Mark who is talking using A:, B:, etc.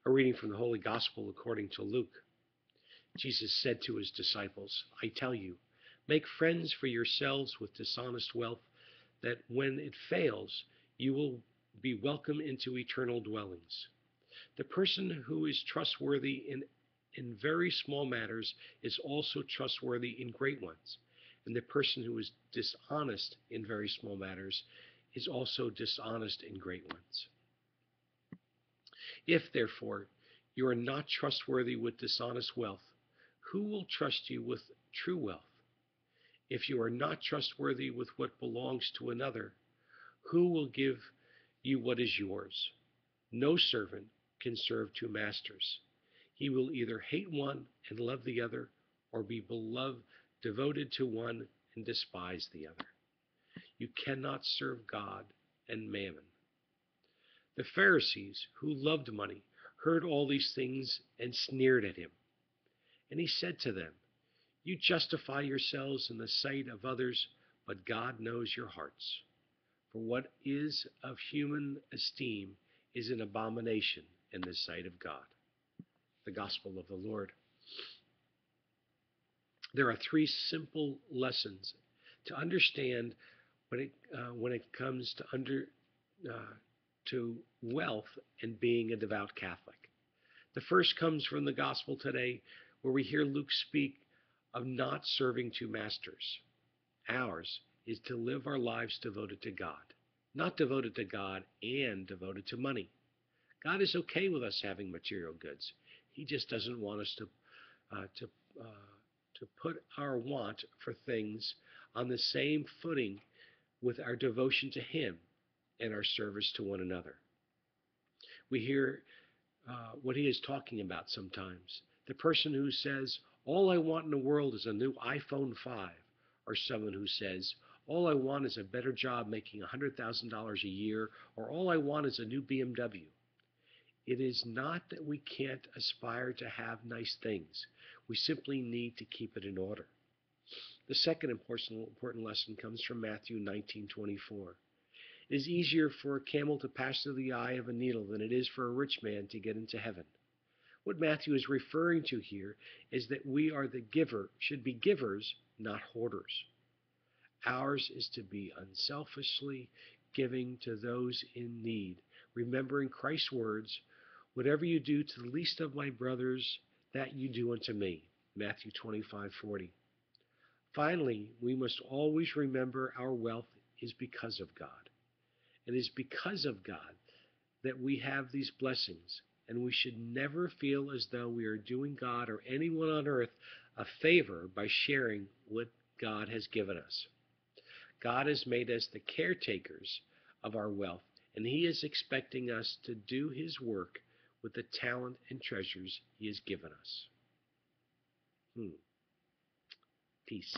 A: A reading from the Holy Gospel according to Luke. Jesus said to his disciples, I tell you, make friends for yourselves with dishonest wealth, that when it fails, you will be welcome into eternal dwellings. The person who is trustworthy in very small matters is also trustworthy in great ones, and the person who is dishonest in very small matters is also dishonest in great ones. If, therefore, you are not trustworthy with dishonest wealth, who will trust you with true wealth? If you are not trustworthy with what belongs to another, who will give you what is yours? No servant can serve two masters. He will either hate one and love the other, or be devoted to one and despise the other. You cannot serve God and mammon. The Pharisees, who loved money, heard all these things and sneered at him. And he said to them, You justify yourselves in the sight of others, but God knows your hearts. For what is of human esteem is an abomination in the sight of God. The Gospel of the Lord. There are three simple lessons to understand when it comes to wealth and being a devout Catholic. The first comes from the Gospel today, where we hear Luke speak of not serving two masters. Ours is to live our lives devoted to God, not devoted to God and devoted to money. God is okay with us having material goods. He just doesn't want us to put our want for things on the same footing with our devotion to Him and our service to one another. We hear what he is talking about sometimes. The person who says, all I want in the world is a new iPhone 5, or someone who says, all I want is a better job making $100,000 a year, or all I want is a new BMW. It is not that we can't aspire to have nice things. We simply need to keep it in order. The second important lesson comes from Matthew 19:24. It is easier for a camel to pass through the eye of a needle than it is for a rich man to get into heaven. What Matthew is referring to here is that we should be givers, not hoarders. Ours is to be unselfishly giving to those in need, remembering Christ's words, whatever you do to the least of my brothers, that you do unto me. Matthew 25:40. Finally, we must always remember our wealth is because of God. It is because of God that we have these blessings, and we should never feel as though we are doing God or anyone on earth a favor by sharing what God has given us. God has made us the caretakers of our wealth, and He is expecting us to do His work with the talent and treasures He has given us. Peace.